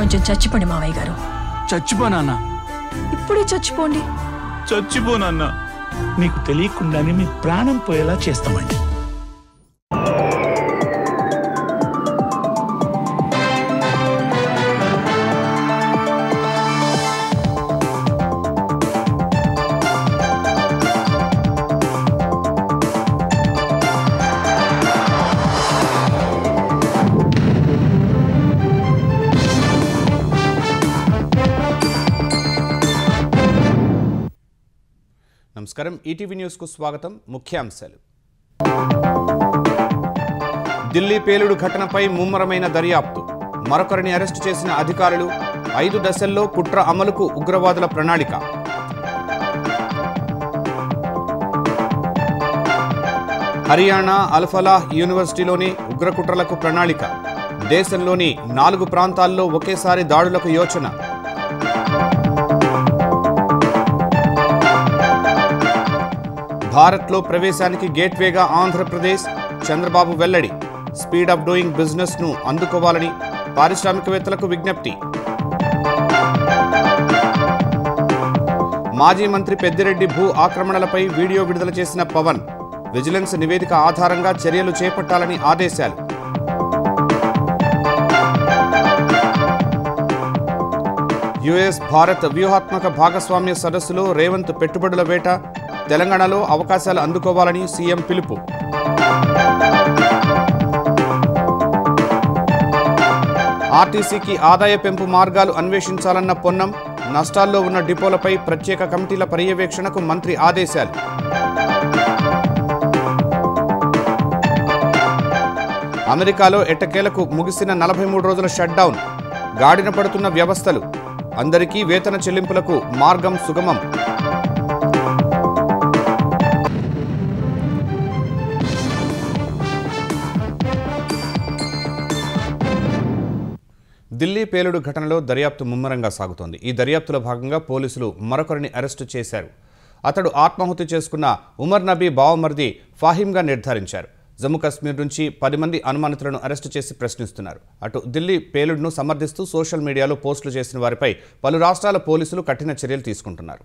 కొంచెం చచ్చిపోండి మావయ్య గారు. చచ్చిపోనా? ఇప్పుడే చచ్చిపోండి. చచ్చిపోనన్నా. మీకు తెలియకుండానే మీ ప్రాణం పోయేలా చేస్తామండి. నమస్కారం. ఈటీవీ న్యూస్ కు స్వాగతం. ముఖ్యాంశాలు. ఢిల్లీ పేలుడు ఘటనపై ముమ్మరమైన దర్యాప్తు. మరొకరిని అరెస్టు చేసిన అధికారులు. 5 దశల్లో కుట్ర అమలుకు ఉగ్రవాదుల ప్రణాళిక. హర్యానా అల్ఫలాహ్ యూనివర్సిటీలోని ఉగ్రకుట్రలకు ప్రణాళిక. దేశంలోని 4 ప్రాంతాల్లో ఒకేసారి దాడులకు యోచన. భారత్లో ప్రవేశానికి గేట్వేగా ఆంధ్రప్రదేశ్. చంద్రబాబు వెల్లడి. స్పీడ్ ఆఫ్ డూయింగ్ బిజినెస్ ను అందుకోవాలని పారిశ్రామికవేత్తలకు విజ్ఞప్తి. మాజీ మంత్రి పెద్దిరెడ్డి భూ ఆక్రమణలపై వీడియో విడుదల చేసిన పవన్. విజిలెన్స్ నివేదిక ఆధారంగా చర్యలు చేపట్టాలని ఆదేశాలు. యుఎస్ భారత్ వ్యూహాత్మక భాగస్వామ్య సదస్సులో రేవంత్ పెట్టుబడుల వేట. తెలంగాణలో అవకాశాలు అందుకోవాలని సీఎం పిలుపు. ఆర్టీసీకి ఆదాయ పెంపు మార్గాలు అన్వేషించాలన్న పొన్నం. నష్టాల్లో ఉన్న డిపోలపై ప్రత్యేక కమిటీల పర్యవేక్షణకు మంత్రి ఆదేశాలు. అమెరికాలో ఎట్టకేలకు ముగిసిన 43 రోజుల షట్డౌన్. గాడిన పడుతున్న వ్యవస్థలు. అందరికీ వేతన చెల్లింపులకు మార్గం సుగమం. ఢిల్లీ పేలుడు ఘటనలో దర్యాప్తు ముమ్మరంగా సాగుతోంది. ఈ దర్యాప్తులో భాగంగా పోలీసులు మరొకరిని అరెస్టు చేశారు. అతడు ఆత్మాహుతి చేసుకున్న ఉమర్ నబీ బావమర్ది ఫాహింగా నిర్ధారించారు. జమ్మూ కాశ్మీర్ నుంచి 10 మంది అనుమానితులను అరెస్టు చేసి ప్రశ్నిస్తున్నారు. అటు ఢిల్లీ పేలుడును సమర్థిస్తూ సోషల్ మీడియాలో పోస్టులు చేసిన వారిపై పలు రాష్ట్రాల పోలీసులు కఠిన చర్యలు తీసుకుంటున్నారు.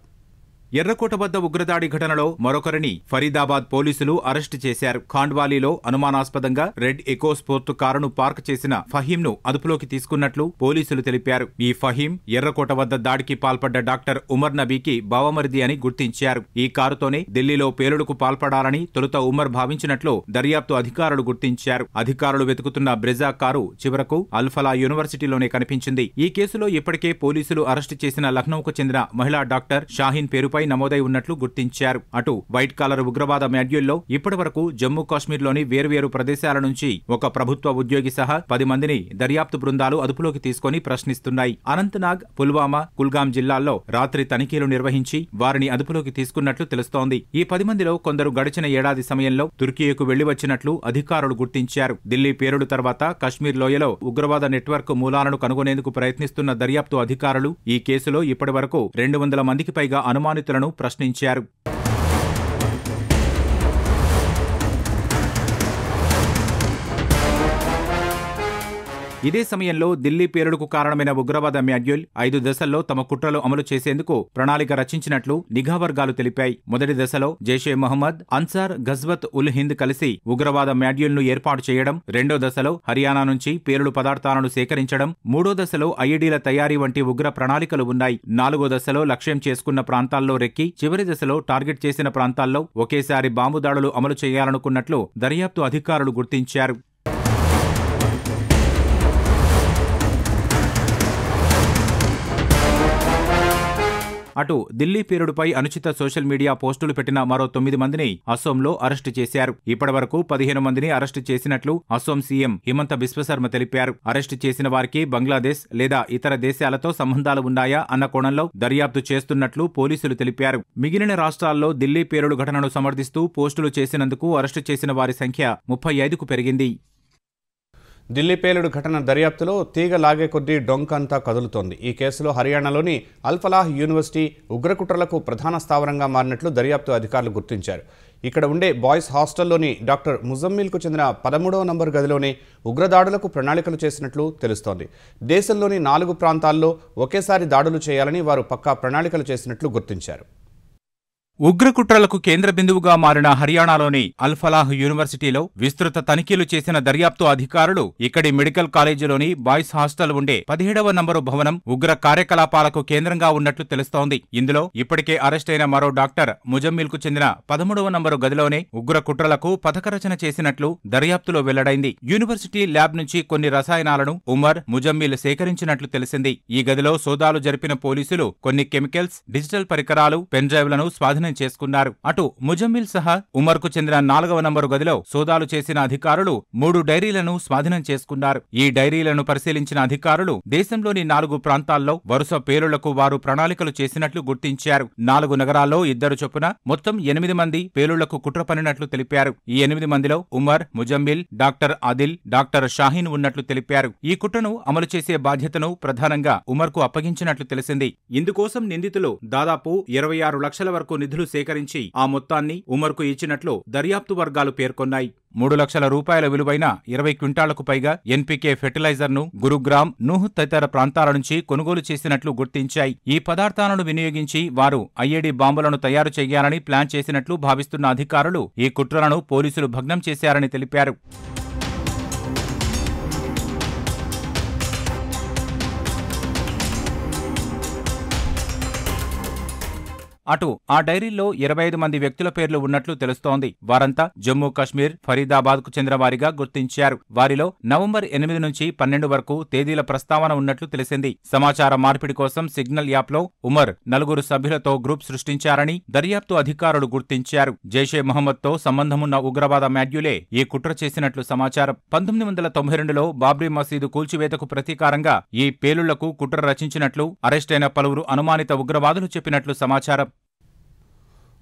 ఎర్రకోట వద్ద ఉగ్రదాడి ఘటనలో మరొకరిని ఫరీదాబాద్ పోలీసులు అరెస్టు చేశారు. ఖాండ్వాలీలో అనుమానాస్పదంగా రెడ్ ఎకో స్పోర్ట్ కారును పార్క్ చేసిన ఫహీంను అదుపులోకి తీసుకున్నట్లు పోలీసులు తెలిపారు. ఈ ఫహీం ఎర్రకోట వద్ద దాడికి పాల్పడ్డ డాక్టర్ ఉమర్ నబీకి బావమరిది అని గుర్తించారు. ఈ కారుతోనే ఢిల్లీలో పేలుడుకు పాల్పడాలని తొలుత ఉమర్ భావించినట్లు దర్యాప్తు అధికారులు గుర్తించారు. అధికారులు వెతుకుతున్న బ్రెజా కారు చివరకు అల్ఫలా యూనివర్సిటీలోనే కనిపించింది. ఈ కేసులో ఇప్పటికే పోలీసులు అరెస్టు చేసిన లక్నోకు చెందిన మహిళా డాక్టర్ షాహీన్ పేరుపై నమోదై ఉన్నట్లు గుర్తించారు. అటు వైట్ కాలర్ ఉగ్రవాద మాడ్యూల్లో ఇప్పటి వరకు జమ్మూ కాశ్మీర్లోని వేర్వేరు ప్రదేశాల నుంచి ఒక ప్రభుత్వ ఉద్యోగి సహా 10 మందిని దర్యాప్తు బృందాలు అదుపులోకి తీసుకుని ప్రశ్నిస్తున్నాయి. అనంతనాగ్, పుల్వామా, కుల్గాం జిల్లాల్లో రాత్రి తనిఖీలు నిర్వహించి వారిని అదుపులోకి తీసుకున్నట్లు తెలుస్తోంది. ఈ 10 మందిలో కొందరు గడిచిన ఏడాది సమయంలో తుర్కీయకు వెళ్లి వచ్చినట్లు అధికారులు గుర్తించారు. ఢిల్లీ పేలుడు తర్వాత కశ్మీర్ లోయలో ఉగ్రవాద నెట్వర్క్ మూలాలను కనుగొనేందుకు ప్రయత్నిస్తున్న దర్యాప్తు అధికారులు ఈ కేసులో ఇప్పటి వరకు 200 మందికి పైగా అనుమానితులను ప్రశ్నించారు. ఇదే సమయంలో ఢిల్లీ పేలుడుకు కారణమైన ఉగ్రవాద మాడ్యూల్ 5 దశల్లో తమ కుట్రలు అమలు చేసేందుకు ప్రణాళిక రచించినట్లు నిఘా వర్గాలు తెలిపాయి. మొదటి దశలో జైషే మహమ్మద్, అన్సార్ గజ్వత్ ఉల్ హింద్ కలిసి ఉగ్రవాద మాడ్యూల్ను ఏర్పాటు చేయడం, రెండో దశలో హర్యానా నుంచి పేలుడు పదార్థాలను సేకరించడం, మూడో దశలో ఐఈడీల తయారీ వంటి ఉగ్ర ప్రణాళికలు ఉన్నాయి. నాలుగో దశలో లక్ష్యం చేసుకున్న ప్రాంతాల్లో రెక్కి, చివరి దశలో టార్గెట్ చేసిన ప్రాంతాల్లో ఒకేసారి బాంబు దాడులు అమలు చేయాలనుకున్నట్లు దర్యాప్తు అధికారులు గుర్తించారు. అటు ఢిల్లీ పేలుడుపై అనుచిత సోషల్ మీడియా పోస్టులు పెట్టిన మరో 9 మందిని అసోంలో అరెస్టు చేశారు. ఇప్పటివరకు 15 మందిని అరెస్టు చేసినట్లు అసోం సీఎం హిమంత బిశ్వశర్మ తెలిపారు. అరెస్టు చేసిన వారికి బంగ్లాదేశ్ లేదా ఇతర దేశాలతో సంబంధాలు ఉన్నాయా అన్న కోణంలో దర్యాప్తు చేస్తున్నట్లు పోలీసులు తెలిపారు. మిగిలిన రాష్ట్రాల్లో ఢిల్లీ పేలుడు ఘటనను సమర్థిస్తూ పోస్టులు చేసినందుకు అరెస్టు చేసిన వారి సంఖ్య 35కు పెరిగింది. ఢిల్లీ పేలుడు ఘటన దర్యాప్తులో తీగ లాగే కొద్దీ డొంకంతా కదులుతోంది. ఈ కేసులో హర్యానాలోని అల్ఫలాహ్ యూనివర్సిటీ ఉగ్రకుట్రలకు ప్రధాన స్థావరంగా మారినట్లు దర్యాప్తు అధికారులు గుర్తించారు. ఇక్కడ ఉండే బాయ్స్ హాస్టల్లోని డాక్టర్ ముజమ్మిల్కు చెందిన 13వ నంబర్ గదిలోనే ఉగ్రదాడులకు ప్రణాళికలు చేసినట్లు తెలుస్తోంది. దేశంలోని 4 ప్రాంతాల్లో ఒకేసారి దాడులు చేయాలని వారు పక్కా ప్రణాళికలు చేసినట్లు గుర్తించారు. ఉగ్రకుట్రలకు కేంద్ర బిందువుగా మారిన హర్యానాలోని అల్-ఫలాహ్ యూనివర్సిటీలో విస్తృత తనిఖీలు చేసిన దర్యాప్తు అధికారులు ఇక్కడి మెడికల్ కాలేజీలోని బాయ్స్ హాస్టల్ ఉండే 17వ నంబరు భవనం ఉగ్ర కార్యకలాపాలకు కేంద్రంగా ఉన్నట్లు తెలుస్తోంది. ఇందులో ఇప్పటికే అరెస్టైన మరో డాక్టర్ ముజమ్మిల్కు చెందిన 13వ నంబరు గదిలోనే ఉగ్ర కుట్రలకు పథకరచన చేసినట్లు దర్యాప్తులో వెల్లడైంది. యూనివర్సిటీ ల్యాబ్ నుంచి కొన్ని రసాయనాలను ఉమర్, ముజమ్మిల్ సేకరించినట్లు తెలిసింది. ఈ గదిలో సోదాలు జరిపిన పోలీసులు కొన్ని కెమికల్స్, డిజిటల్ పరికరాలు, పెన్ డ్రైవ్లను స్వాధీనం చేసుకున్నారు. అటు ముజమ్మిల్ సహా ఉమర్కు చెందిన 4వ నంబరు గదిలో సోదాలు చేసిన అధికారులు 3 డైరీలను స్వాధీనం చేసుకున్నారు. ఈ డైరీలను పరిశీలించిన అధికారులు దేశంలోని 4 ప్రాంతాల్లో వరుస పేలుళ్లకు వారు ప్రణాళికలు చేసినట్లు గుర్తించారు. 4 నగరాల్లో 2 చొప్పున మొత్తం 8 మంది పేలుళ్లకు కుట్ర పన్నినట్లు తెలిపారు. ఈ 8 మందిలో ఉమర్, ముజమ్మిల్, డాక్టర్ ఆదిల్, డాక్టర్ షాహీన్ ఉన్నట్లు తెలిపారు. ఈ కుట్రను అమలు చేసే బాధ్యతను ప్రధానంగా ఉమర్కు అప్పగించినట్లు తెలిసింది. ఇందుకోసం నిందితులు దాదాపు 26 లక్షల వరకు నిధులు సేకరించి ఆ మొత్తాన్ని ఉమర్కు ఇచ్చినట్లు దర్యాప్తు వర్గాలు పేర్కొన్నాయి. 3 లక్షల రూపాయల విలువైన 20 క్వింటాళ్లకు పైగా ఎన్పీకే ఫెర్టిలైజర్ను గురుగ్రామ్, నూహ్ తదితర ప్రాంతాల నుంచి కొనుగోలు చేసినట్లు గుర్తించాయి. ఈ పదార్థాలను వినియోగించి వారు ఐఏడీ బాంబులను తయారు చేయాలని ప్లాన్ చేసినట్లు భావిస్తున్న అధికారులు ఈ కుట్రలను పోలీసులు భగ్నం చేశారని తెలిపారు. అటు ఆ డైరీల్లో 25 మంది వ్యక్తుల పేర్లు ఉన్నట్లు తెలుస్తోంది. వారంతా జమ్మూ కశ్మీర్, ఫరీదాబాద్కు చెందిన వారిగా గుర్తించారు. వారిలో నవంబర్ 8 నుంచి 12 వరకు తేదీల ప్రస్తావన ఉన్నట్లు తెలిసింది. సమాచార మార్పిడి కోసం సిగ్నల్ యాప్లో ఉమర్ 4 సభ్యులతో గ్రూప్ సృష్టించారని దర్యాప్తు అధికారులు గుర్తించారు. జైషే మహమ్మద్తో సంబంధమున్న ఉగ్రవాద మాడ్యూలే ఈ కుట్ర చేసినట్లు సమాచారం. 1992లో బాబ్రీ మసీదు కూల్చివేతకు ప్రతీకారంగా ఈ పేలుళ్లకు కుట్ర రచించినట్లు అరెస్టైన పలువురు అనుమానిత ఉగ్రవాదులు చెప్పినట్లు సమాచారం.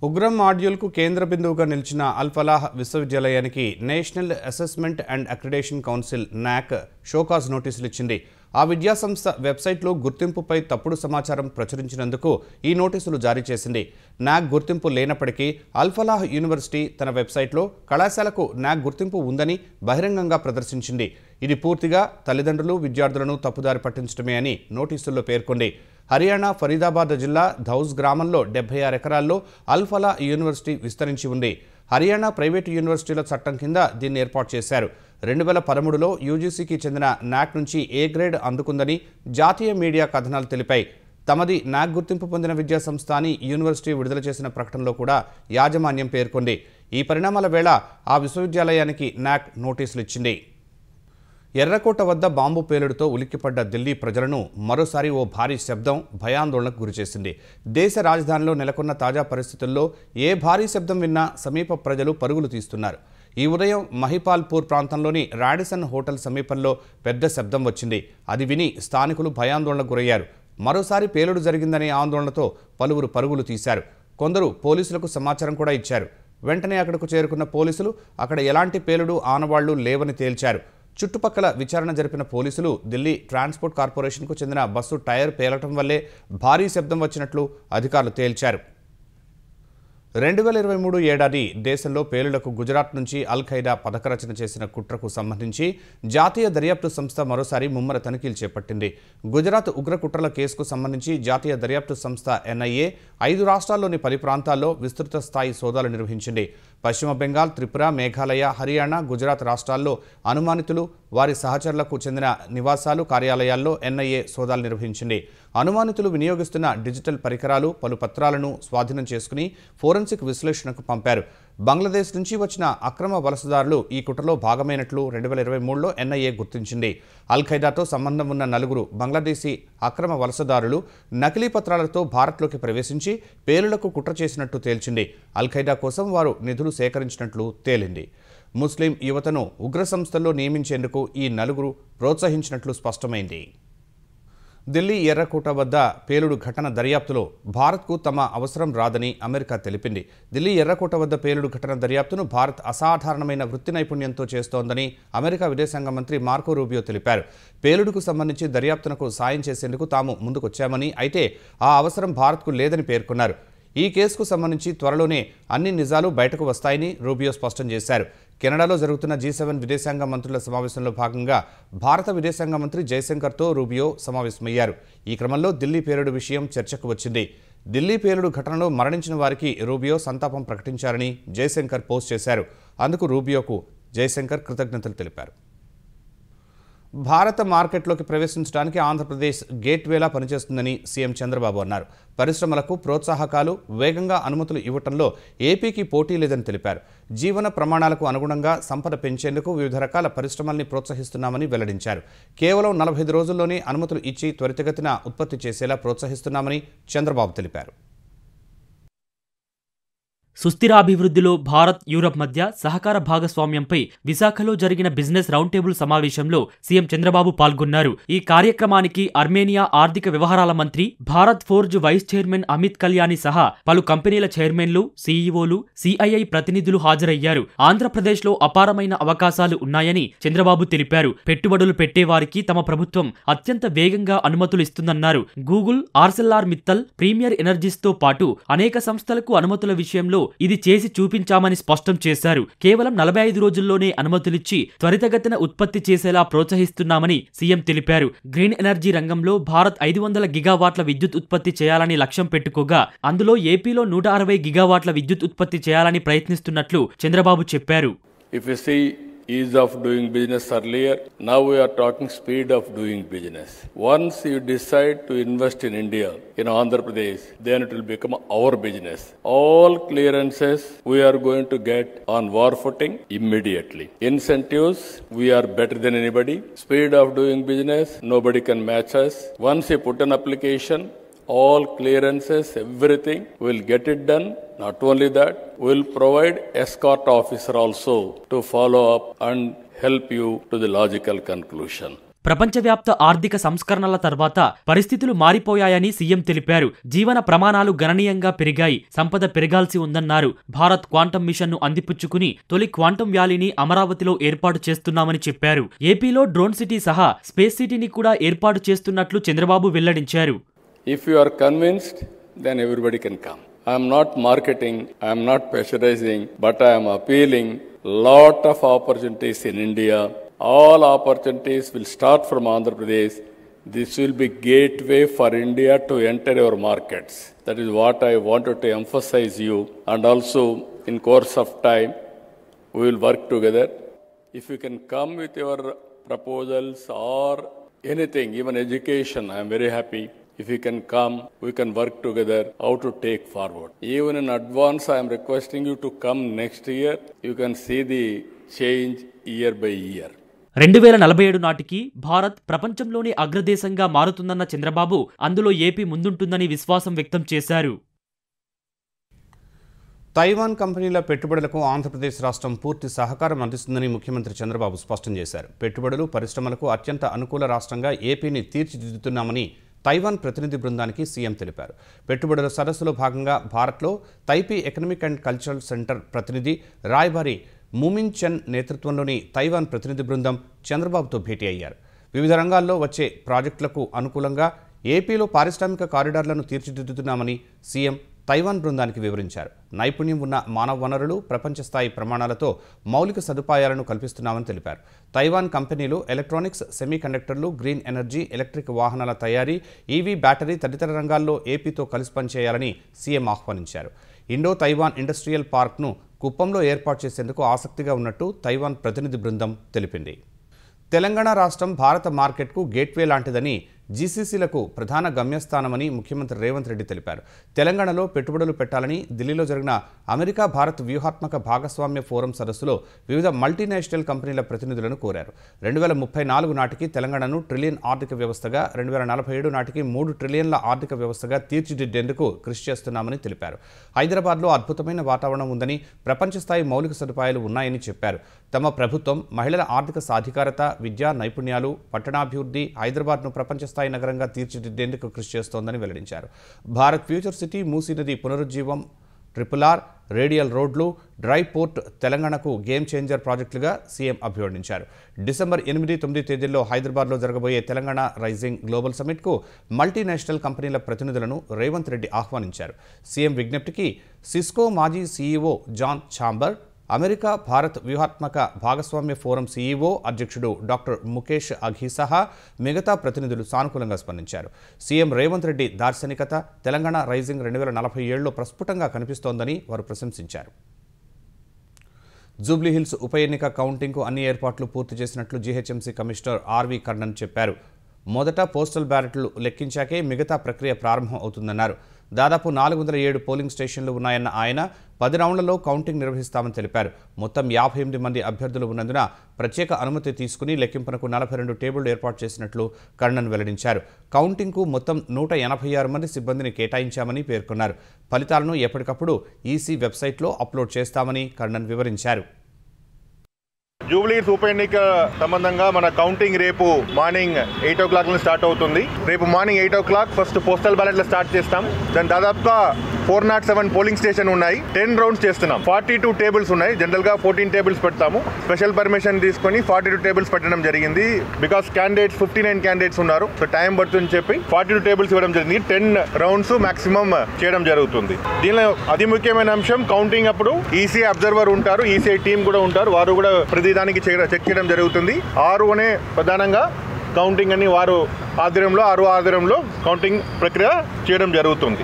ఉగ్రం మాడ్యూల్కు కేంద్ర బిందువుగా నిలిచిన అల్-ఫలాహ్ విశ్వవిద్యాలయానికి national assessment and accreditation council నాక్ షోకాజ్ నోటీసులు ఇచ్చింది. ఆ విద్యాసంస్థ వెబ్సైట్లో గుర్తింపుపై తప్పుడు సమాచారం ప్రచురించినందుకు ఈ నోటీసులు జారీ చేసింది. నాక్ గుర్తింపు లేనప్పటికీ అల్-ఫలాహ్ యూనివర్సిటీ తన వెబ్సైట్లో కళాశాలకు నాక్ గుర్తింపు ఉందని బహిరంగంగా ప్రదర్శించింది. ఇది పూర్తిగా తల్లిదండ్రులు, విద్యార్థులను తప్పుదారి పట్టించడమే అని నోటీసుల్లో పేర్కొంది. హర్యానా ఫరీదాబాద్ జిల్లా ధౌజ్ గ్రామంలో 76 ఎకరాల్లో అల్-ఫలాహ్ యూనివర్సిటీ విస్తరించి ఉంది. హర్యానా ప్రైవేటు యూనివర్సిటీల చట్టం కింద దీన్ని ఏర్పాటు చేశారు. 2013లో యూజీసీకి చెందిన నాక్ నుంచి ఏ గ్రేడ్ అందుకుందని జాతీయ మీడియా కథనాలు తెలిపాయి. తమది నాక్ గుర్తింపు పొందిన విద్యాసంస్థ అని యూనివర్సిటీ విడుదల చేసిన ప్రకటనలో కూడా యాజమాన్యం పేర్కొంది. ఈ పరిణామాల వేళ ఆ విశ్వవిద్యాలయానికి నాక్ నోటీసులు ఇచ్చింది. ఎర్రకోట వద్ద బాంబు పేలుడుతో ఉలిక్కిపడ్డ ఢిల్లీ ప్రజలను మరోసారి ఓ భారీ శబ్దం భయాందోళనకు గురిచేసింది. దేశ రాజధానిలో నెలకొన్న తాజా పరిస్థితుల్లో ఏ భారీ శబ్దం విన్నా సమీప ప్రజలు పరుగులు తీస్తున్నారు. ఈ ఉదయం మహిపాల్పూర్ ప్రాంతంలోని రాడిసన్ హోటల్ సమీపంలో పెద్ద శబ్దం వచ్చింది. అది విని స్థానికులు భయాందోళనకు గురయ్యారు. మరోసారి పేలుడు జరిగిందనే ఆందోళనతో పలువురు పరుగులు తీశారు. కొందరు పోలీసులకు సమాచారం కూడా ఇచ్చారు. వెంటనే అక్కడకు చేరుకున్న పోలీసులు అక్కడ ఎలాంటి పేలుడు ఆనవాళ్లు లేవని తేల్చారు. చుట్టుపక్కల విచారణ జరిపిన పోలీసులు ఢిల్లీ ట్రాన్స్పోర్ట్ కార్పొరేషన్కు చెందిన బస్సు టైర్ పేలటం వల్లే భారీ శబ్దం వచ్చినట్లు అధికారులు తేల్చారు. 2023 ఏడాది దేశంలో పేలుళ్లకు గుజరాత్ నుంచి అల్-ఖైదా పథకరచన చేసిన కుట్రకు సంబంధించి జాతీయ దర్యాప్తు సంస్థ మరోసారి ముమ్మర తనిఖీలు చేపట్టింది. గుజరాత్ ఉగ్ర కుట్రల కేసుకు సంబంధించి జాతీయ దర్యాప్తు సంస్థ ఎన్ఐఏ 5 రాష్ట్రాల్లోని 10 ప్రాంతాల్లో విస్తృత స్థాయి సోదాలు నిర్వహించింది. పశ్చిమ బెంగాల్, త్రిపుర, మేఘాలయ, హర్యానా, గుజరాత్ రాష్ట్రాల్లో అనుమానితులు, వారి సహచరులకు చెందిన నివాసాలు, కార్యాలయాల్లో ఎన్ఐఏ సోదాలు నిర్వహించింది. అనుమానితులు వినియోగిస్తున్న డిజిటల్ పరికరాలు, పలు పత్రాలను స్వాధీనం చేసుకుని ఫోరెన్సిక్ విశ్లేషణకు పంపారు. బంగ్లాదేశ్ నుంచి వచ్చిన అక్రమ వలసదారులు ఈ కుట్రలో భాగమైనట్లు 2023లో ఎన్ఐఏ గుర్తించింది. అల్-ఖైదాతో సంబంధం ఉన్న 4 బంగ్లాదేశీ అక్రమ వలసదారులు నకిలీ పత్రాలతో భారత్లోకి ప్రవేశించి పేలుళ్లకు కుట్ర చేసినట్టు తేల్చింది. అల్-ఖైదా కోసం వారు నిధులు సేకరించినట్లు తేలింది. ముస్లిం యువతను ఉగ్ర సంస్థల్లో నియమించేందుకు ఈ 4 ప్రోత్సహించినట్లు స్పష్టమైంది. ఢిల్లీ ఎర్రకోట వద్ద పేలుడు ఘటన దర్యాప్తులో భారత్కు తమ అవసరం రాదని అమెరికా తెలిపింది. ఢిల్లీ ఎర్రకోట వద్ద పేలుడు ఘటన దర్యాప్తును భారత్ అసాధారణమైన వృత్తి నైపుణ్యంతో చేస్తోందని అమెరికా విదేశాంగ మంత్రి మార్కో రూబియో తెలిపారు. పేలుడుకు సంబంధించి దర్యాప్తునకు సాయం చేసేందుకు తాము ముందుకొచ్చామని, అయితే ఆ అవసరం భారత్కు లేదని పేర్కొన్నారు. ఈ కేసుకు సంబంధించి త్వరలోనే అన్ని నిజాలు బయటకు వస్తాయని రూబియో స్పష్టం చేశారు. కెనడాలో జరుగుతున్న G7 విదేశాంగ మంత్రుల సమావేశంలో భాగంగా భారత విదేశాంగ మంత్రి జయశంకర్తో రూబియో సమావేశమయ్యారు. ఈ క్రమంలో ఢిల్లీ పేలుడు విషయం చర్చకు వచ్చింది. ఢిల్లీ పేలుడు ఘటనలో మరణించిన వారికి రూబియో సంతాపం ప్రకటించారని జయశంకర్ పోస్ట్ చేశారు. అందుకు రూబియోకు జయశంకర్ కృతజ్ఞతలు తెలిపారు. భారత మార్కెట్లోకి ప్రవేశించడానికి ఆంధ్రప్రదేశ్ గేట్వేలా పనిచేస్తుందని సీఎం చంద్రబాబు అన్నారు. పరిశ్రమలకు ప్రోత్సాహకాలు, వేగంగా అనుమతులు ఇవ్వడంలో ఏపీకి పోటీ లేదని తెలిపారు. జీవన ప్రమాణాలకు అనుగుణంగా సంపద పెంచేందుకు వివిధ రకాల పరిశ్రమల్ని ప్రోత్సహిస్తున్నామని వెల్లడించారు. కేవలం 45 రోజుల్లోనే అనుమతులు ఇచ్చి త్వరితగతిన ఉత్పత్తి చేసేలా ప్రోత్సహిస్తున్నామని చంద్రబాబు తెలిపారు. సుస్థిరాభివృద్ధిలో భారత్, యూరప్ మధ్య సహకార భాగస్వామ్యంపై విశాఖలో జరిగిన బిజినెస్ రౌండ్ టేబుల్ సమావేశంలో సీఎం చంద్రబాబు పాల్గొన్నారు. ఈ కార్యక్రమానికి ఆర్మేనియా ఆర్థిక వ్యవహారాల మంత్రి, భారత్ ఫోర్జ్ వైస్ చైర్మన్ అమిత్ కల్యాణి సహా పలు కంపెనీల చైర్మన్లు, సీఈఓలు, సిఐఐ ప్రతినిధులు హాజరయ్యారు. ఆంధ్రప్రదేశ్లో అపారమైన అవకాశాలు ఉన్నాయని చంద్రబాబు తెలిపారు. పెట్టుబడులు పెట్టేవారికి తమ ప్రభుత్వం అత్యంత వేగంగా అనుమతులు ఇస్తుందన్నారు. గూగుల్, ఆర్సెల్ఆర్ మిత్తల్, ప్రీమియర్ ఎనర్జీస్తో పాటు అనేక సంస్థలకు అనుమతుల విషయంలో ఇది చేసి చూపించామని స్పష్టం చేశారు. కేవలం 45 రోజుల్లోనే అనుమతులిచ్చి త్వరితగతిన ఉత్పత్తి చేసేలా ప్రోత్సహిస్తున్నామని సీఎం తెలిపారు. గ్రీన్ ఎనర్జీ రంగంలో భారత్ 500 గిగావాట్ల విద్యుత్ ఉత్పత్తి చేయాలని లక్ష్యం పెట్టుకోగా అందులో ఏపీలో 160 గిగావాట్ల విద్యుత్ ఉత్పత్తి చేయాలని ప్రయత్నిస్తున్నట్లు చంద్రబాబు చెప్పారు. Ease of doing business earlier. Now we are talking speed of doing business. Once you decide to invest in India, in Andhra Pradesh, then it will become our business. All clearances we are going to get on war footing immediately. Incentives, we are better than anybody. Speed of doing business, nobody can match us. Once you put an application, all clearances, everything, we'll get it done. Not only that, we'll provide escort officer also to follow up and help you to the logical conclusion. ప్రపంచవ్యాప్త ఆర్థిక సంస్కరణల తర్వాత పరిస్థితులు మారిపోయాయని CM తెలిపారు. జీవన ప్రమాణాలు గణనీయంగా పెరిగాయి, సంపద పెరగాల్సి ఉందన్నారు. భారత్ క్వాంటం మిషన్ను అందిపుచ్చుకుని తొలి క్వాంటం వ్యాలీని అమరావతిలో ఏర్పాటు చేస్తున్నామని చెప్పారు. ఏపీలో డ్రోన్ సిటీ సహా స్పేస్ సిటీని కూడా ఏర్పాటు చేస్తున్నట్లు చంద్రబాబు వెల్లడించారు. If you are convinced, then everybody can come. I am not marketing, I am not pressurizing, but I am appealing lot of opportunities in India. All opportunities will start from Andhra Pradesh. This will be gateway for India to enter our markets. That is what I wanted to emphasize you. And also, in course of time, we will work together. If you can come with your proposals or anything, even education, I am very happy. If you can come, we can work together how to take forward. Even in advance, I am requesting you to come next year. You can see the change year by year. 2047 నాటికి భారత్ ప్రపంచంలోనే అగ్రదేశంగా మారుతుందన్న చంద్రబాబు అందులో AP ముందుంటుందని విశ్వాసం వ్యక్తం చేశారు. Taiwan కంపెనీల పెట్టుబడులకు ఆంధ్రప్రదేశ్ రాష్ట్రం పూర్తి సహకారం అందిస్తుందని ముఖ్యమంత్రి చంద్రబాబు స్పష్టం చేశారు. పెట్టుబడులు, పరిశ్రమలకు అత్యంత అనుకూల రాష్ట్రంగా ఏపీని తీర్చిదిద్దుతున్నామని తైవాన్ ప్రతినిధి బృందానికి సీఎం తెలిపారు. పెట్టుబడుల సదస్సులో భాగంగా భారత్లో Taipei economic and cultural centre ప్రతినిధి రాయబారి మూమిన్ చెన్ నేతృత్వంలోని తైవాన్ ప్రతినిధి బృందం చంద్రబాబుతో భేటీ అయ్యారు. వివిధ రంగాల్లో వచ్చే ప్రాజెక్టులకు అనుకూలంగా ఏపీలో పారిశ్రామిక కారిడార్లను తీర్చిదిద్దుతున్నామని సీఎం తైవాన్ బృందానికి వివరించారు. నైపుణ్యం ఉన్న మానవ వనరులు, ప్రపంచ స్థాయి ప్రమాణాలతో మౌలిక సదుపాయాలను కల్పిస్తున్నామని తెలిపారు. తైవాన్ కంపెనీలు ఎలక్ట్రానిక్స్, సెమీకండక్టర్లు, గ్రీన్ ఎనర్జీ, ఎలక్ట్రిక్ వాహనాల తయారీ, ఈవీ, బ్యాటరీ తదితర రంగాల్లో ఏపీతో కలిసి పనిచేయాలని సీఎం ఆహ్వానించారు. ఇండో తైవాన్ ఇండస్ట్రియల్ పార్క్ను కుప్పంలో ఏర్పాటు చేసేందుకు ఆసక్తిగా ఉన్నట్టు తైవాన్ ప్రతినిధి బృందం తెలిపింది. తెలంగాణ రాష్ట్రం భారత మార్కెట్కు గేట్వే లాంటిదని, జీసీసీలకు ప్రధాన గమ్యస్థానమని ముఖ్యమంత్రి రేవంత్ రెడ్డి తెలిపారు. తెలంగాణలో పెట్టుబడులు పెట్టాలని ఢిల్లీలో జరిగిన అమెరికా భారత్ వ్యూహాత్మక భాగస్వామ్య ఫోరం సదస్సులో వివిధ మల్టీనేషనల్ కంపెనీల ప్రతినిధులను కోరారు. 2034 నాటికి తెలంగాణను ట్రిలియన్ ఆర్థిక వ్యవస్థగా, 2047 నాటికి 3 ట్రిలియన్ల ఆర్థిక వ్యవస్థగా తీర్చిదిద్దేందుకు కృషి చేస్తున్నామని తెలిపారు. హైదరాబాద్లో అద్భుతమైన వాతావరణం ఉందని, ప్రపంచ స్థాయి మౌలిక సదుపాయాలు ఉన్నాయని చెప్పారు. తమ ప్రభుత్వం మహిళల ఆర్థిక సాధికారత, విద్యా నైపుణ్యాలు, పట్టణాభివృద్ధి, హైదరాబాద్ను ప్రపంచ స్థాయి నగరంగా తీర్చిదిద్దేందుకు కృషి చేస్తోందని వెల్లడించారు. భారత్ ఫ్యూచర్ సిటీ, మూసీ నది పునరుజ్జీవం, ట్రిపుల్ ఆర్, రేడియల్ రోడ్లు, డ్రై పోర్ట్ తెలంగాణకు గేమ్ చేంజర్ ప్రాజెక్టులుగా సీఎం అభివర్ణించారు. డిసెంబర్ 8-9 తేదీల్లో హైదరాబాద్లో జరగబోయే తెలంగాణ రైజింగ్ గ్లోబల్ సమ్మిట్కు మల్టీనేషనల్ కంపెనీల ప్రతినిధులను రేవంత్ రెడ్డి ఆహ్వానించారు. సీఎం విజ్ఞప్తికి సిస్కో మాజీ CEO John Chamber, America Bharat వ్యూహాత్మక భాగస్వామ్య ఫోరం సీఈఓ అధ్యక్షుడు డాక్టర్ ముఖేష్ అఘీ సహా మిగతా ప్రతినిధులు సానుకూలంగా స్పందించారు. సీఎం రేవంత్ రెడ్డి దార్శనికత తెలంగాణ రైజింగ్ 2047లో ప్రస్ఫుటంగా కనిపిస్తోందని వారు ప్రశంసించారు. జూబ్లీహిల్స్ ఉప ఎన్నిక కౌంటింగ్కు అన్ని ఏర్పాట్లు పూర్తి చేసినట్లు జీహెచ్ఎంసీ కమిషనర్ ఆర్వి కర్ణన్ చెప్పారు. మొదట పోస్టల్ బ్యాలెట్లు లెక్కించాకే మిగతా ప్రక్రియ ప్రారంభం అవుతుందన్నారు. దాదాపు 407 పోలింగ్ స్టేషన్లు ఉన్నాయన్న ఆయన 10 రౌండ్లలో కౌంటింగ్ నిర్వహిస్తామని తెలిపారు. మొత్తం 58 మంది అభ్యర్థులు ఉన్నందున ప్రత్యేక అనుమతి తీసుకుని లెక్కింపునకు 42 టేబుళ్లు ఏర్పాటు చేసినట్లు కర్ణన్ వెల్లడించారు. కౌంటింగ్కు మొత్తం 186 మంది సిబ్బందిని కేటాయించామని పేర్కొన్నారు. ఫలితాలను ఎప్పటికప్పుడు ఈసీ వెబ్సైట్లో అప్లోడ్ చేస్తామని కర్ణన్ వివరించారు. జూబ్లీహిల్స్ ఉప ఎన్నిక సంబంధంగా మన కౌంటింగ్ రేపు మార్నింగ్ 8 o'clock స్టార్ట్ అవుతుంది. రేపు మార్నింగ్ 8 o'clock ఫస్ట్ పోస్టల్ బ్యాలెట్లు స్టార్ట్ చేస్తాం. దాని దాదాపుగా 407 పోలింగ్ స్టేషన్ ఉన్నాయి. 10 రౌండ్స్ చేస్తున్నాం. 42 టేబుల్స్ ఉన్నాయి. జనరల్ గా 14 టేబుల్స్ పెడతాము. స్పెషల్ పర్మిషన్ తీసుకొని 42 టేబుల్స్ పెట్టడం జరిగింది. బికాస్ క్యాండిడేట్స్ 59 క్యాండిడేట్స్ ఉన్నారు. సో టైం పడుతుందని చెప్పి 42 టేబుల్స్ ఇవ్వడం జరిగింది. 10 రౌండ్స్ మాక్సిమం చేయడం జరుగుతుంది. దీనిలో అతి ముఖ్యమైన అంశం కౌంటింగ్ అప్పుడు ఈసీఐ అబ్జర్వర్ ఉంటారు, ఈసీఐ టీం కూడా ఉంటారు. వారు కూడా ప్రతిదానికి చెక్ చేయడం జరుగుతుంది. 6 అనే ప్రధానంగా కౌంటింగ్ అని వారు ఆధ్వర్యంలో కౌంటింగ్ ప్రక్రియ చేయడం జరుగుతుంది.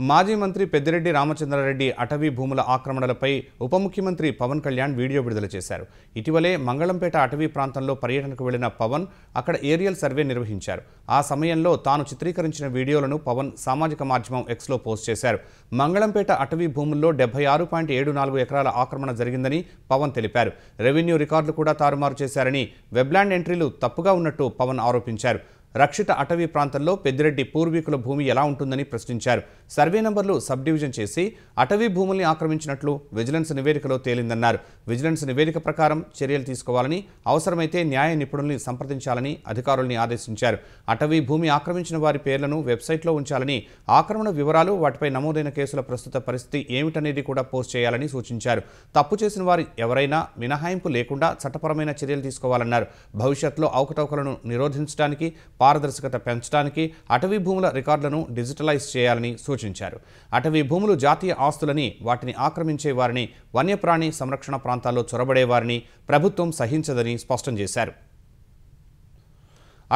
మాజీ మంత్రి పెద్దిరెడ్డి రామచంద్రారెడ్డి అటవీ భూముల ఆక్రమణలపై ఉప ముఖ్యమంత్రి పవన్ కళ్యాణ్ వీడియో విడుదల చేశారు. ఇటీవలే మంగళంపేట అటవీ ప్రాంతంలో పర్యటనకు వెళ్లిన పవన్ అక్కడ ఏరియల్ సర్వే నిర్వహించారు. ఆ సమయంలో తాను చిత్రీకరించిన వీడియోలను పవన్ సామాజిక మాధ్యమం ఎక్స్లో పోస్ట్ చేశారు. మంగళంపేట అటవీ భూముల్లో 76.74 ఎకరాల ఆక్రమణ జరిగిందని పవన్ తెలిపారు. రెవెన్యూ రికార్డులు కూడా తారుమారు చేశారని, వెబ్లాండ్ ఎంట్రీలు తప్పుగా ఉన్నట్టు పవన్ ఆరోపించారు. రక్షిత అటవీ ప్రాంతంలో పెద్దిరెడ్డి పూర్వీకుల భూమి ఎలా ఉంటుందని ప్రశ్నించారు. సర్వే నంబర్లు సబ్ డివిజన్ చేసి అటవీ భూముల్ని ఆక్రమించినట్లు విజిలెన్స్ నివేదికలో తేలిందన్నారు. విజిలెన్స్ నివేదిక ప్రకారం చర్యలు తీసుకోవాలని, అవసరమైతే న్యాయ నిపుణుల్ని సంప్రదించాలని అధికారుల్ని ఆదేశించారు. అటవీ భూమి ఆక్రమించిన వారి పేర్లను వెబ్సైట్లో ఉంచాలని, ఆక్రమణ వివరాలు, వాటిపై నమోదైన కేసుల ప్రస్తుత పరిస్థితి ఏమిటనేది కూడా పోస్ట్ చేయాలని సూచించారు. తప్పు చేసిన వారు ఎవరైనా మినహాయింపు లేకుండా చట్టపరమైన చర్యలు తీసుకోవాలన్నారు. భవిష్యత్తులో అవకతవకలను నిరోధించడానికి, పారదర్శకత పెంచడానికి అటవీ భూముల రికార్డులను డిజిటలైజ్ చేయాలని సూచించారు. అటవీ భూములు జాతీయ ఆస్తులని, వాటిని ఆక్రమించే వారిని, వన్యప్రాణి సంరక్షణ ప్రాంతాల్లో చొరబడే వారిని ప్రభుత్వం సహించదని స్పష్టం చేశారు.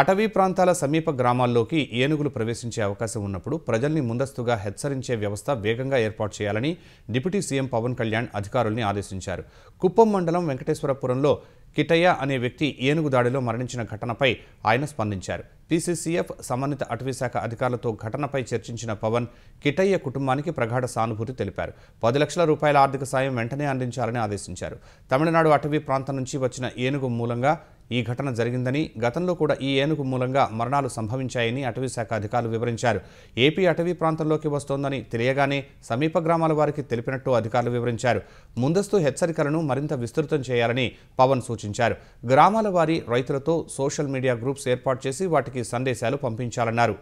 అటవీ ప్రాంతాల సమీప గ్రామాల్లోకి ఏనుగులు ప్రవేశించే అవకాశం ఉన్నప్పుడు ప్రజల్ని ముందస్తుగా హెచ్చరించే వ్యవస్థ వేగంగా ఏర్పాటు చేయాలని డిప్యూటీ సీఎం పవన్ కళ్యాణ్ అధికారుల్ని ఆదేశించారు. కుప్పం మండలం వెంకటేశ్వరపురంలో కిటయ్య అనే వ్యక్తి ఏనుగు దాడిలో మరణించిన ఘటనపై ఆయన స్పందించారు. పీసీసీఎఫ్ సంబంధిత అటవీశాఖ అధికారులతో ఘటనపై చర్చించిన పవన్ కిటయ్య కుటుంబానికి ప్రగాఢ సానుభూతి తెలిపారు. 10 లక్షల రూపాయల ఆర్థిక సాయం వెంటనే అందించాలని ఆదేశించారు. తమిళనాడు అటవీ ప్రాంతం నుంచి వచ్చిన ఏనుగు మూలంగా ఈ ఘటన జరిగిందని, గతంలో కూడా ఈ ఏనుగు మూలంగా మరణాలు సంభవించాయని అటవీశాఖ అధికారులు వివరించారు. ఏపీ అటవీ ప్రాంతంలోకి వస్తోందని తెలియగానే సమీప గ్రామాల వారికి తెలిపినట్టు అధికారులు వివరించారు. ముందస్తు హెచ్చరికలను మరింత విస్తృతం చేయాలని పవన్ సూచించారు. గ్రామాల వారి రైతులతో సోషల్ మీడియా గ్రూప్స్ ఏర్పాటు చేసి వాటికి సందేశాలు పంపించాలన్నారు.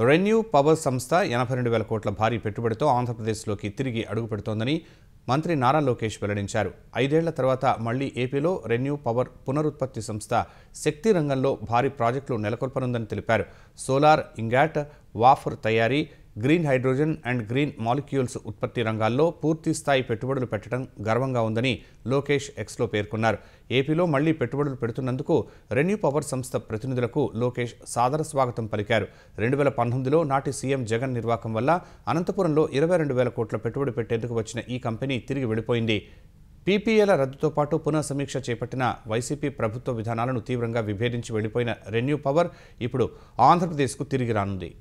రెన్యూ పవర్ సంస్థ 82,000 కోట్ల భారీ పెట్టుబడితో ఆంధ్రప్రదేశ్లోకి తిరిగి అడుగుపెడుతోందని మంత్రి నారా లోకేష్ వెల్లడించారు. 5 ఏళ్ల తర్వాత మళ్లీ ఏపీలో రెన్యూ పవర్ పునరుత్పత్తి సంస్థ శక్తి రంగంలో భారీ ప్రాజెక్టులు నెలకొల్పనుందని తెలిపారు. సోలార్ ఇంగాట్, వాఫర్ తయారీ, green hydrogen and green molecules ఉత్పత్తి రంగాల్లో పూర్తి స్థాయి పెట్టుబడులు పెట్టడం గర్వంగా ఉందని లోకేష్ ఎక్స్లో పేర్కొన్నారు. ఏపీలో మళ్లీ పెట్టుబడులు పెడుతున్నందుకు రెన్యూ పవర్ సంస్థ ప్రతినిధులకు లోకేష్ సాదర స్వాగతం పలికారు. 2019లో నాటి సీఎం జగన్ నిర్వాకం వల్ల అనంతపురంలో 22,000 కోట్ల పెట్టుబడి పెట్టేందుకు వచ్చిన ఈ కంపెనీ తిరిగి వెళ్ళిపోయింది. పీపీఏల రద్దుతో పాటు పునః సమీక్ష చేపట్టిన వైసీపీ ప్రభుత్వ విధానాలను తీవ్రంగా విభేదించి వెళ్లిపోయిన రెన్యూ పవర్ ఇప్పుడు ఆంధ్రప్రదేశ్కు తిరిగి రానుంది.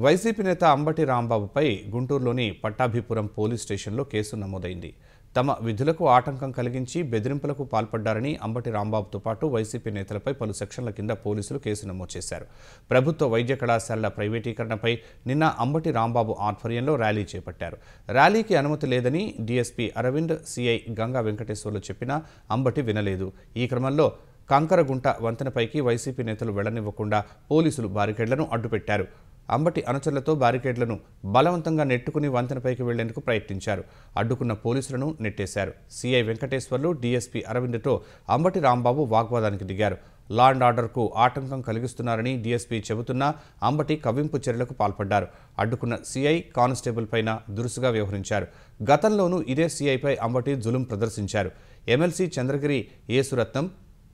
వైసీపీ నేత అంబటి రాంబాబుపై గుంటూరులోని పట్టాభిపురం పోలీస్ స్టేషన్లో కేసు నమోదైంది. తమ విధులకు ఆటంకం కలిగించి బెదిరింపులకు పాల్పడ్డారని అంబటి రాంబాబుతో పాటు వైసీపీ నేతలపై పలు సెక్షన్ల కింద పోలీసులు కేసు నమోదు చేశారు. ప్రభుత్వ వైద్య కళాశాలల ప్రైవేటీకరణపై నిన్న అంబటి రాంబాబు ఆధ్వర్యంలో ర్యాలీ చేపట్టారు. ర్యాలీకి అనుమతి లేదని డీఎస్పీ అరవింద్, సిఐ గంగా వెంకటేశ్వర్లు చెప్పినా అంబటి వినలేదు. ఈ క్రమంలో కంకరగుంట వంతెనపైకి వైసీపీ నేతలు వెళ్లనివ్వకుండా పోలీసులు బారికేడ్లను అడ్డుపెట్టారు. అంబటి అనుచరులతో బ్యారికేడ్లను బలవంతంగా నెట్టుకుని వంతెనపైకి వెళ్లేందుకు ప్రయత్నించారు. అడ్డుకున్న పోలీసులను నెట్టేశారు. సీఐ వెంకటేశ్వర్లు, డీఎస్పీ అరవింద్తో అంబటి రాంబాబు వాగ్వాదానికి దిగారు. లా అండ్ ఆర్డర్కు ఆటంకం కలిగిస్తున్నారని డీఎస్పీ చెబుతున్నా అంబటి కవ్వింపు చర్యలకు పాల్పడ్డారు. అడ్డుకున్న సీఐ, కానిస్టేబుల్ పైన దురుసుగా వ్యవహరించారు. గతంలోనూ ఇదే సీఐపై అంబటి జులుం ప్రదర్శించారు. MLC Chandragiri Yesuratnam,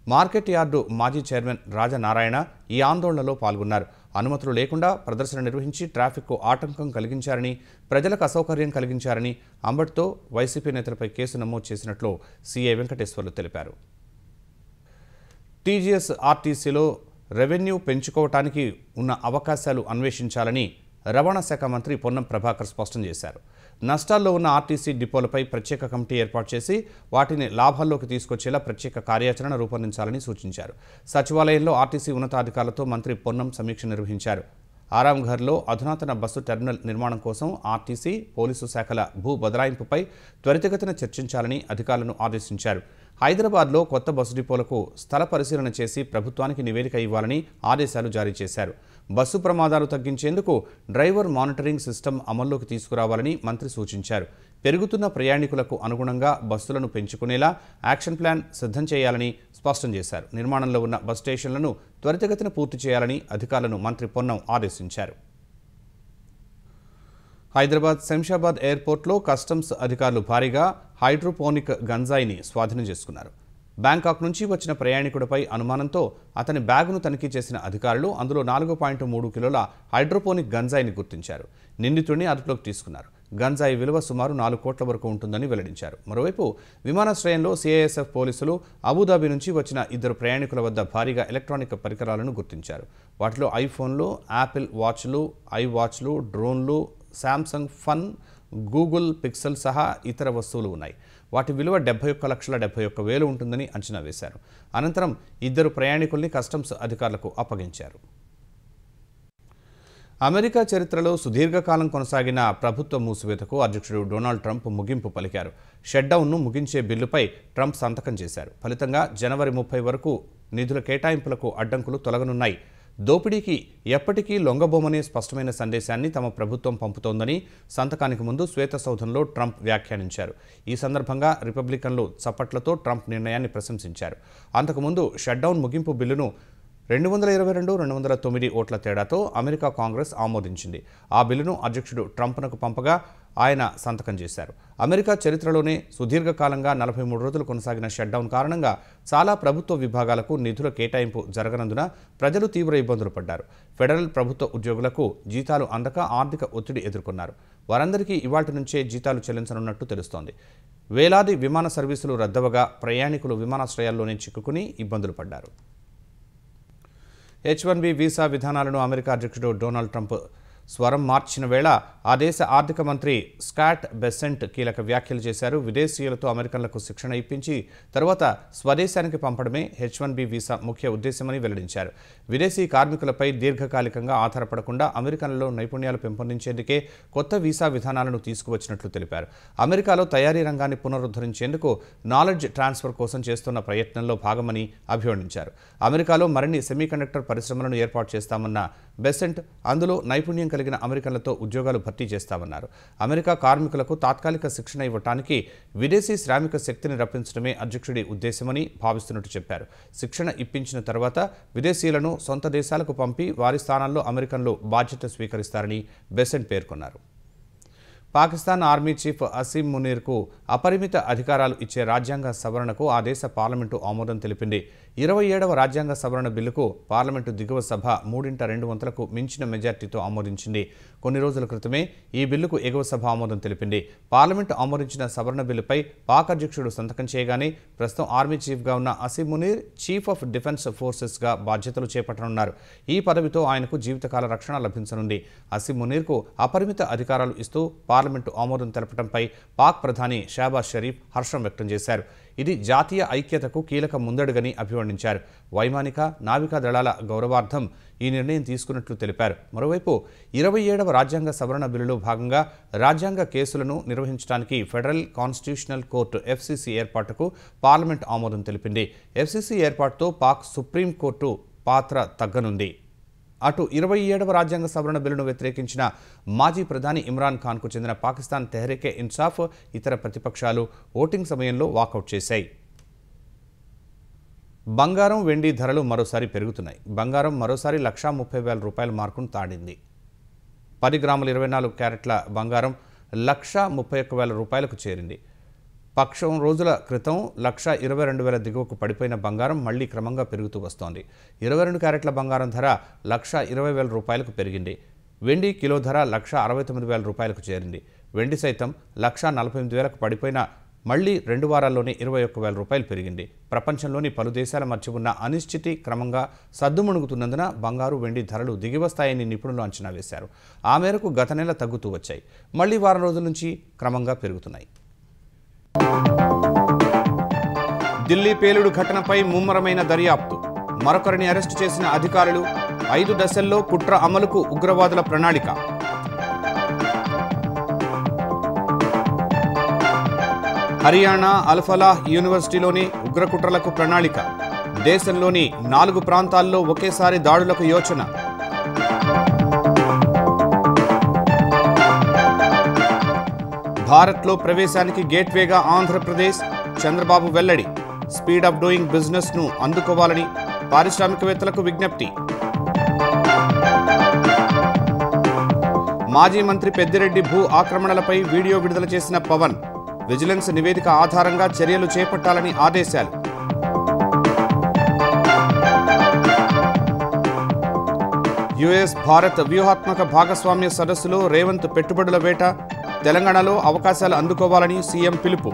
market yard మాజీ చైర్మన్ రాజనారాయణ ఈ ఆందోళనలో పాల్గొన్నారు. అనుమతులు లేకుండా ప్రదర్శన నిర్వహించి ట్రాఫిక్కు ఆటంకం కలిగించారని, ప్రజలకు అసౌకర్యం కలిగించారని అంబటితో వైసీపీ నేతలపై కేసు నమోదు చేసినట్లు సీఐ వెంకటేశ్వర్లు తెలిపారు. టీజీఎస్ ఆర్టీసీలో రెవెన్యూ పెంచుకోవటానికి ఉన్న అవకాశాలు అన్వేషించాలని రవాణా శాఖ మంత్రి పొన్నం ప్రభాకర్ స్పష్టం చేశారు. నష్టాల్లో ఉన్న ఆర్టీసీ డిపోలపై ప్రత్యేక కమిటీ ఏర్పాటు చేసి వాటిని లాభాల్లోకి తీసుకొచ్చేలా ప్రత్యేక కార్యాచరణ రూపొందించాలని సూచించారు. సచివాలయంలో ఆర్టీసీ ఉన్నతాధికారులతో మంత్రి పొన్నం సమీక్ష నిర్వహించారు. ఆరాంఘర్లో అధునాతన బస్సు టెర్మినల్ నిర్మాణం కోసం ఆర్టీసీ, పోలీసు శాఖల భూ బదలాయింపుపై త్వరితగతిన చర్చించాలని అధికారులను ఆదేశించారు. హైదరాబాద్లో కొత్త బస్సు డిపోలకు స్థల పరిశీలన చేసి ప్రభుత్వానికి నివేదిక ఇవ్వాలని ఆదేశాలు జారీ చేశారు. బస్సు ప్రమాదాలు తగ్గించేందుకు డ్రైవర్ మానిటరింగ్ సిస్టమ్ అమల్లోకి తీసుకురావాలని మంత్రి సూచించారు. పెరుగుతున్న ప్రయాణికులకు అనుగుణంగా బస్సులను పెంచుకునేలా యాక్షన్ ప్లాన్ సిద్ధం చేయాలని స్పష్టం చేశారు. నిర్మాణంలో ఉన్న బస్ స్టేషన్లను త్వరితగతిన పూర్తి చేయాలని అధికారులను మంత్రి పొన్నం ఆదేశించారు. హైదరాబాద్ శంషాబాద్ ఎయిర్పోర్ట్లో కస్టమ్స్ అధికారులు భారీగా హైడ్రోపోనిక్ గంజాయిని స్వాధీనం చేసుకున్నారు. బ్యాంకాక్ నుంచి వచ్చిన ప్రయాణికుడిపై అనుమానంతో అతని బ్యాగును తనిఖీ చేసిన అధికారులు అందులో 4.3 కిలోల హైడ్రోపోనిక్ గంజాయిని గుర్తించారు. నిందితుడిని అదుపులోకి తీసుకున్నారు. గంజాయి విలువ సుమారు 4 కోట్ల వరకు ఉంటుందని వెల్లడించారు. మరోవైపు విమానాశ్రయంలో సిఐఎస్ఎఫ్ పోలీసులు అబుదాబి నుంచి వచ్చిన 2 ప్రయాణికుల వద్ద భారీగా ఎలక్ట్రానిక్ పరికరాలను గుర్తించారు. వాటిలో ఐఫోన్లు, యాపిల్ వాచ్లు, ఐవాచ్లు, డ్రోన్లు, శాంసంగ్ ఫన్, గూగుల్ పిక్సెల్ సహా ఇతర వస్తువులు ఉన్నాయి. వాటి విలువ 71,71,000 ఉంటుందని అంచనా వేశారు. అనంతరం 2 ప్రయాణికుల్ని కస్టమ్స్ అధికారులకు అప్పగించారు. అమెరికా చరిత్రలో సుదీర్ఘకాలం కొనసాగిన ప్రభుత్వ మూసివేతకు అధ్యక్షుడు డొనాల్డ్ ట్రంప్ ముగింపు పలికారు. షట్డౌన్ను ముగించే బిల్లుపై ట్రంప్ సంతకం చేశారు. ఫలితంగా జనవరి 30 వరకు నిధుల కేటాయింపులకు అడ్డంకులు తొలగనున్నాయి. దోపిడీకి ఎప్పటికీ లొంగబోమనే స్పష్టమైన సందేశాన్ని తమ ప్రభుత్వం పంపుతోందని సంతకానికి ముందు శ్వేతసౌధంలో ట్రంప్ వ్యాఖ్యానించారు. ఈ సందర్భంగా రిపబ్లికన్లు చప్పట్లతో ట్రంప్ నిర్ణయాన్ని ప్రశంసించారు. అంతకుముందు షట్డౌన్ ముగింపు బిల్లును 222-209 ఓట్ల తేడాతో అమెరికా కాంగ్రెస్ ఆమోదించింది. ఆ బిల్లును అధ్యక్షుడు ట్రంప్నకు పంపగా ఆయన సంతకం చేశారు. అమెరికా చరిత్రలోనే సుదీర్ఘకాలంగా 43 రోజులు కొనసాగిన షట్డౌన్ కారణంగా చాలా ప్రభుత్వ విభాగాలకు నిధుల కేటాయింపు జరగనందున ప్రజలు తీవ్ర ఇబ్బందులు పడ్డారు. ఫెడరల్ ప్రభుత్వ ఉద్యోగులకు జీతాలు అందక ఆర్థిక ఒత్తిడి ఎదుర్కొన్నారు. వారందరికీ ఇవాల్టి నుంచే జీతాలు చెల్లించనున్నట్టు తెలుస్తోంది. వేలాది విమాన సర్వీసులు రద్దవగా ప్రయాణికులు విమానాశ్రయాల్లోనే చిక్కుకుని ఇబ్బందులు పడ్డారు. H-1B వీసా విధానాలను అమెరికా అధ్యక్షుడు డొనాల్డ్ ట్రంప్ స్వరం మార్చిన వేళ ఆ దేశ ఆర్థిక మంత్రి స్కాట్ బెసెంట్ కీలక వ్యాఖ్యలు చేశారు. విదేశీయులతో అమెరికన్లకు శిక్షణ ఇప్పించి తర్వాత స్వదేశానికి పంపడమే H-1B వీసా ముఖ్య ఉద్దేశమని వెల్లడించారు. విదేశీ కార్మికులపై దీర్ఘకాలికంగా ఆధారపడకుండా అమెరికన్లలో నైపుణ్యాలు పెంపొందించేందుకే కొత్త వీసా విధానాలను తీసుకువచ్చినట్లు తెలిపారు. అమెరికాలో తయారీ రంగాన్ని పునరుద్ధరించేందుకు నాలెడ్జ్ ట్రాన్స్ఫర్ కోసం చేస్తున్న ప్రయత్నంలో భాగమని అభివర్ణించారు. అమెరికాలో మరిన్ని సెమీకండక్టర్ పరిశ్రమలను ఏర్పాటు చేస్తామన్న బెసెంట్ అందులో నైపుణ్యం కలిగిన అమెరికన్లతో ఉద్యోగాలు భర్తీ చేస్తామన్నారు. అమెరికా కార్మికులకు తాత్కాలిక శిక్షణ ఇవ్వటానికి విదేశీ శ్రామిక శక్తిని రప్పించడమే అధ్యక్షుడి ఉద్దేశమని భావిస్తున్నట్టు చెప్పారు. శిక్షణ ఇప్పించిన తర్వాత విదేశీయులను సొంత దేశాలకు పంపి వారి స్థానాల్లో అమెరికన్లు బాధ్యత స్వీకరిస్తారని బెసెంట్ పేర్కొన్నారు. పాకిస్తాన్ ఆర్మీ చీఫ్ అసీం మునీర్కు అపరిమిత అధికారాలు ఇచ్చే రాజ్యాంగ సవరణకు ఆ దేశ పార్లమెంటు ఆమోదం తెలిపింది. 27వ రాజ్యాంగ సవరణ బిల్లుకు పార్లమెంటు దిగువ సభ 3/2 మించిన మెజార్టీతో ఆమోదించింది. కొన్ని రోజుల క్రితమే ఈ బిల్లుకు ఎగువ సభ ఆమోదం తెలిపింది. పార్లమెంటు ఆమోదించిన సవరణ బిల్లుపై పాక్ అధ్యక్షుడు సంతకం చేయగానే ప్రస్తుతం ఆర్మీ చీఫ్గా ఉన్న Asim Munir chief of defence ఫోర్సెస్గా బాధ్యతలు చేపట్టనున్నారు. ఈ పదవితో ఆయనకు జీవితకాల రక్షణ లభించనుంది. అసీం మునీర్కు అపరిమిత అధికారాలు ఇస్తూ పార్లమెంటు ఆమోదం తెలపడంపై పాక్ ప్రధాని షహబాజ్ షరీఫ్ హర్షం వ్యక్తం చేశారు. ఇది జాతీయ ఐక్యతకు కీలక ముందడుగని అభివర్ణించారు. వైమానిక, నావికా దళాల గౌరవార్థం ఈ నిర్ణయం తీసుకున్నట్లు తెలిపారు. మరోవైపు 27వ రాజ్యాంగ సవరణ బిల్లులో భాగంగా రాజ్యాంగ కేసులను నిర్వహించడానికి ఫెడరల్ కాన్స్టిట్యూషనల్ కోర్టు FCC ఏర్పాటుకు పార్లమెంట్ ఆమోదం తెలిపింది. FCC ఏర్పాటుతో పాక్ సుప్రీంకోర్టు పాత్ర తగ్గనుంది. అటు 27వ రాజ్యాంగ సవరణ బిల్లును వ్యతిరేకించిన మాజీ ప్రధాని ఇమ్రాన్ ఖాన్కు చెందిన పాకిస్తాన్ తెహ్రీకే ఇన్సాఫ్ ఇతర ప్రతిపక్షాలు ఓటింగ్ సమయంలో వాకౌట్ చేశాయి. బంగారం, వెండి ధరలు మరోసారి పెరుగుతున్నాయి. బంగారం మరోసారి 1,30,000 రూపాయల మార్కును తాడింది. 10 గ్రాముల 24 క్యారెట్ల బంగారం 1,31,000 రూపాయలకు చేరింది. పక్షం రోజుల క్రితం 1,22,000 దిగువకు పడిపోయిన బంగారం మళ్లీ క్రమంగా పెరుగుతూ వస్తోంది. 22 క్యారెట్ల బంగారం ధర 1,20,000 రూపాయలకు పెరిగింది. వెండి కిలో ధర 1,69,000 రూపాయలకు చేరింది. వెండి సైతం 1,48,000కు పడిపోయిన మళ్లీ 2 వారాల్లోనే 21,000 రూపాయలు పెరిగింది. ప్రపంచంలోని పలు దేశాల మధ్య ఉన్న అనిశ్చితి క్రమంగా సద్దుమణుగుతున్నందున బంగారు, వెండి ధరలు దిగివస్తాయని నిపుణులు అంచనా వేశారు. ఆ మేరకు గత నెల తగ్గుతూ వచ్చాయి. మళ్లీ వారం రోజుల నుంచి క్రమంగా పెరుగుతున్నాయి. ఢిల్లీ పేలుడు ఘటనపై ముమ్మరమైన దర్యాప్తు. మరొకరిని అరెస్టు చేసిన అధికారులు. 5 దశల్లో కుట్ర అమలుకు ఉగ్రవాదుల ప్రణాళిక. హర్యానా అల్ఫలాహ్ యూనివర్సిటీలోని ఉగ్రకుట్రలకు ప్రణాళిక. దేశంలోని 4 ప్రాంతాల్లో ఒకేసారి దాడులకు యోచన. భారత్లో ప్రవేశానికి గేట్వేగా ఆంధ్రప్రదేశ్. చంద్రబాబు వెల్లడి. స్పీడ్ ఆఫ్ డూయింగ్ బిజినెస్ ను అందుకోవాలని పారిశ్రామికవేత్తలకు విజ్ఞప్తి. మాజీ మంత్రి పెద్దిరెడ్డి భూ ఆక్రమణలపై వీడియో విడుదల చేసిన పవన్. విజిలెన్స్ నివేదిక ఆధారంగా చర్యలు చేపట్టాలని ఆదేశాలు. యుఎస్ భారత్ వ్యూహాత్మక భాగస్వామ్య సదస్సులో రేవంత్ పెట్టుబడుల వేట. తెలంగాణలో అవకాశాలు అందుకోవాలని సీఎం పిలుపు.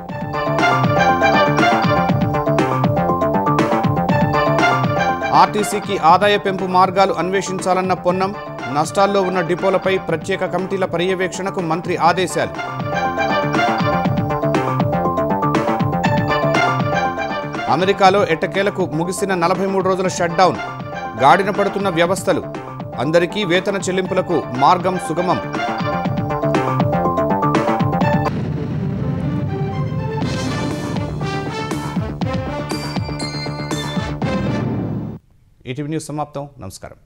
ఆర్టీసీకి ఆదాయ పెంపు మార్గాలు అన్వేషించాలన్న పొన్నం. నష్టాల్లో ఉన్న డిపోలపై ప్రత్యేక కమిటీల పర్యవేక్షణకు మంత్రి ఆదేశాలు. అమెరికాలో ఎట్టకేలకు ముగిసిన 43 రోజుల షట్డౌన్. గాడిన పడుతున్న వ్యవస్థలు. అందరికీ వేతన చెల్లింపులకు మార్గం సుగమం. ఈటీవీ న్యూస్ సమాప్తం. నమస్కారం.